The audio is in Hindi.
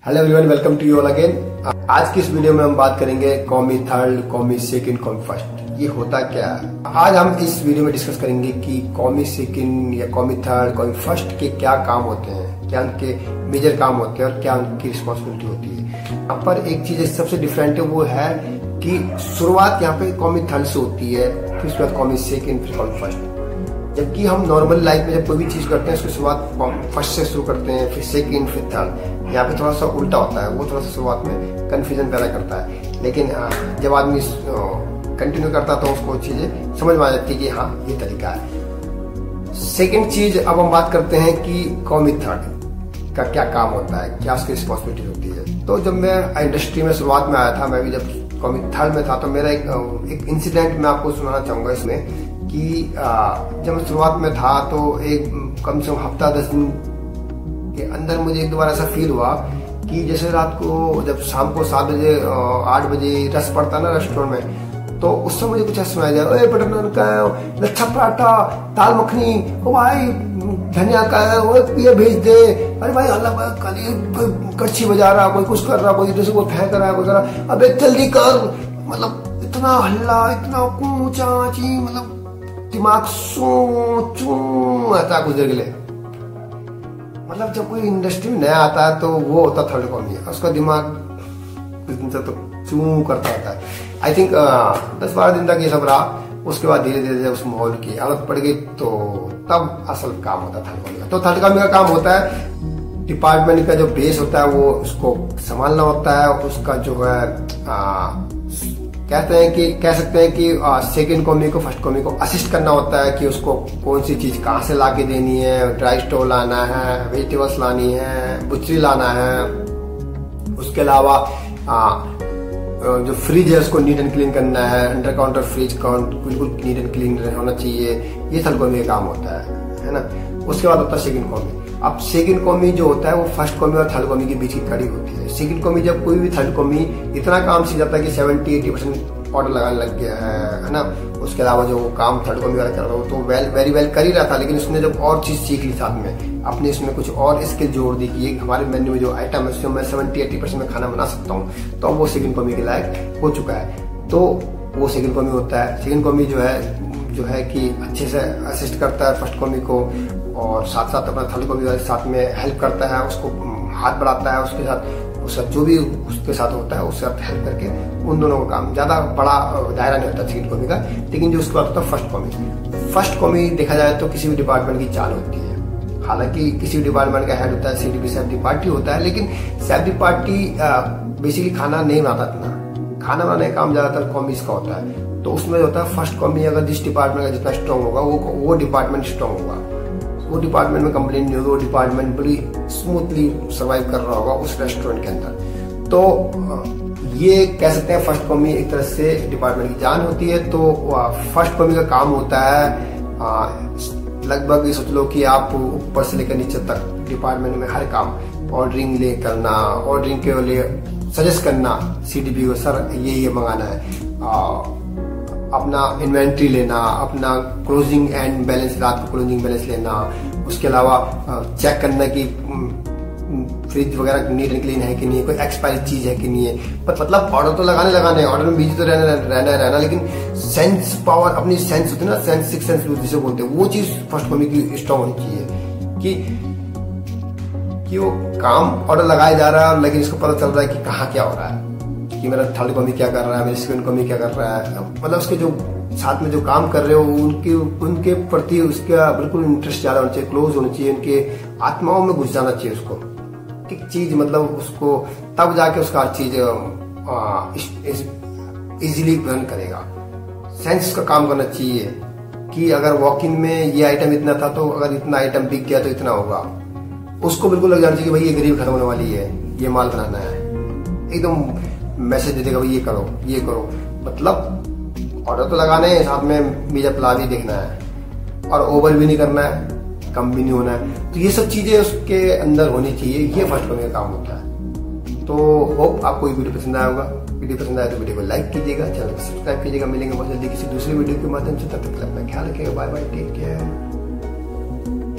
Hello everyone, welcome to you all again. आज की इस वीडियो में हम बात करेंगे commis third, commis second, commis first. ये होता क्या है? आज हम इस वीडियो में डिस्कस करेंगे कि कॉमी सेकंड या कॉमी थर्ड, कॉमी फर्स्ट के क्या काम होते हैं, क्या उनके मेजर काम होते हैं और क्या उनकी रिस्पॉन्सिबिलिटी होती है। यहाँ पर एक चीज सबसे डिफरेंट है, वो है कि शुरुआत यहाँ पे कॉमी थर्ड से होती है, फिर उसके बाद कॉमी सेकंड, फिर कॉमी फर्स्ट। जबकि हम नॉर्मल लाइफ में जब कोई भी चीज करते हैं उसकी शुरुआत फर्स्ट से शुरू करते हैं, फिर सेकंड, फिर थर्ड। यहाँ पे थोड़ा सा उल्टा होता है, वो थोड़ा सा शुरुआत में कंफ्यूजन पैदा करता है। लेकिन जब आदमी कंटिन्यू करता है तो उसको चीजें समझ में आ जाती है कि हाँ ये तरीका है। सेकंड चीज अब हम बात करते हैं कि कॉमी थर्ड का क्या काम होता है, क्या उसकी रिस्पॉन्सिबिलिटी होती है। तो जब मैं इंडस्ट्री में शुरुआत में आया था, मैं भी जब कॉमी थर्ड में था, तो मेरा एक इंसिडेंट मैं आपको सुनाना चाहूंगा इसमें कि जब मैं शुरुआत में था तो एक कम से कम हफ्ता 10 दिन के अंदर मुझे एक दो बार ऐसा फील हुआ कि जैसे रात को जब शाम को 7 बजे 8 बजे रस पड़ता ना रेस्टोरेंट में, तो उस समय मुझे कुछ ऐसा सुनाया जाए, बटर नान का है, लच्छा पराठा, दाल मखनी, ओ भाई धनिया का है, ये भेज दे। अरे भाई अल्लाह कोई कच्ची बजा रहा, कोई कुछ कर रहा, कोई जैसे कोई फेंक रहा है, कोई कर रहा, अबे जल्दी कर। मतलब इतना हल्ला, इतना ऊंचा ची, मतलब दिमाग आता कुछ देर के लिए। मतलब जब कोई इंडस्ट्री में नया आता है तो वो होता थर्ड कॉमी, उसका दिमाग कुछ दिन तक तो चू करता रहता है। आई थिंक 10-12 दिन तक ये सब रहा। उसके बाद धीरे धीरे उस माहौल की आदत पड़ गई, तो तब असल काम होता थर्ड कॉमी का। तो थर्ड कॉमी का काम होता है डिपार्टमेंट का जो बेस होता है वो उसको संभालना होता है। उसका जो है कह सकते हैं कि सेकंड कॉमी को फर्स्ट कॉमी को असिस्ट करना होता है कि उसको कौन सी चीज कहाँ से लाके देनी है, ड्राई स्टोव लाना है, वेजिटेबल्स लानी है, बुचरी लाना है। उसके अलावा जो फ्रिज है उसको नीट एंड क्लीन करना है, अंडर काउंटर फ्रिज बिल्कुल नीट एंड क्लीन होना चाहिए। ये थर्ड कॉमी का काम होता है ना। उसके बाद होता है सेकंड कॉमी। अब सेकंड कॉमी जो होता है वो फर्स्ट कॉमी और थर्ड कॉमी के बीच की कड़ी होती है। सेकंड कॉमी जब कोई भी थर्ड कॉमी इतना काम सीख जाता है कि 70-80% ऑर्डर लगाने लग गया है ना। उसके अलावा जो काम थर्ड कॉमी वाला कर रहा हो तो वेरी वेल कर ही रहा था, लेकिन उसने जब और चीज सीख ली साथ में, अपने इसमें कुछ और स्किल जोड़ दी कि हमारे मेन्यू में जो आइटम है उससे मैं 70-80% में खाना बना सकता हूँ, तो वो सेकंड कॉमी के लायक हो चुका है। तो वो सेकंड कॉमी होता है। सेकंड कॉमी जो है कि अच्छे से असिस्ट करता है फर्स्ट कॉमी को, और साथ साथ अपना थर्ड कॉमी वाले साथ में हेल्प करता है, उसको हाथ बढ़ाता है, उसके साथ उसका जो भी उसके साथ होता है उससे हेल्प करके उन दोनों का काम। ज्यादा बड़ा दायरा नहीं होता सेकंड कॉमी का। लेकिन जो उसके बाद होता है फर्स्ट कॉमी। फर्स्ट कॉमी देखा जाए तो किसी भी डिपार्टमेंट की चाल होती है। हालांकि किसी भी डिपार्टमेंट का हेड होता है, सीडीपी सेफ डी पार्टी होता है, लेकिन सेफ डी पार्टी बेसिकली खाना नहीं बनाता इतना। खाना बनाने का काम ज्यादातर कॉमीज का होता है। तो उसमें होता है फर्स्ट कॉमी अगर जिस डिपार्टमेंट का जितना स्ट्रॉन्ग होगा वो डिपार्टमेंट स्ट्रॉन्ग होगा, वो डिपार्टमेंट में कंप्लेंट नहीं होगी, वो डिपार्टमेंट बड़ी स्मूथली सर्वाइव कर रहा होगा उस रेस्टोरेंट के अंदर। तो ये कह सकते हैं फर्स्ट कॉमी एक तरह से डिपार्टमेंट की जान होती है। तो फर्स्ट कॉमी का काम होता है लगभग ये सोच लो कि आप ऊपर से लेकर नीचे तक डिपार्टमेंट में हर काम, ऑर्डरिंग ले करना, ऑर्डरिंग के लिए सजेस्ट करना सीडीपी को, सर ये मंगाना है, अपना इन्वेंट्री लेना, अपना क्लोजिंग एंड बैलेंस, रात को क्लोजिंग बैलेंस लेना। उसके अलावा चेक करना कि फ्रिज वगैरह नीट एंड क्लीन है कि नहीं, कोई एक्सपायरी चीज है कि नहीं है। मतलब ऑर्डर तो लगाने ऑर्डर में बिजी तो रहना, लेकिन सेंस पावर, अपनी सेंस होती है ना, सेंस सिक्स सेंस जिसे बोलते हैं, वो चीज फर्स्ट कॉमी की स्ट्रॉन्ग होनी चाहिए कि वो काम ऑर्डर लगाया जा रहा है, लेकिन इसको पता चल रहा है कि कहाँ क्या हो रहा है, कि मेरा थर्ड कॉमी क्या कर रहा है, मेरी सेकंड कॉमी क्या कर रहा है। मतलब उसके जो साथ में जो काम कर रहे हो उनके प्रति उसका बिल्कुल इंटरेस्ट ज्यादा होना चाहिए, क्लोज होना चाहिए, उनके आत्माओं में घुस जाना चाहिए उसको। एक चीज मतलब उसको तब जाके उसका हर चीज इजीली ग्रहण करेगा। सेंस का काम करना चाहिए कि अगर वॉक इन में ये आइटम इतना था तो अगर इतना आइटम बिक गया तो इतना होगा। उसको बिल्कुल लग जाना चाहिए कि भाई ये गरीब खत्म होने वाली है, ये माल बनाना है। एकदम मैसेज दे देगा भाई ये करो। मतलब ऑर्डर तो लगाने हैं, साथ में मीजा प्ला भी देखना है, और ओवर भी नहीं करना है, कम भी नहीं होना है। तो ये सब चीजें उसके अंदर होनी चाहिए। ये फर्स्ट कॉमी का काम होता है। तो होप आपको ये वीडियो पसंद आया होगा। वीडियो पसंद आया तो वीडियो को लाइक कीजिएगा, चैनल को सब्सक्राइब कीजिएगा। मिलेंगे बहुत जल्दी किसी दूसरे वीडियो के माध्यम से। तब तक अपना ख्याल रखिएगा। Bye bye, take care.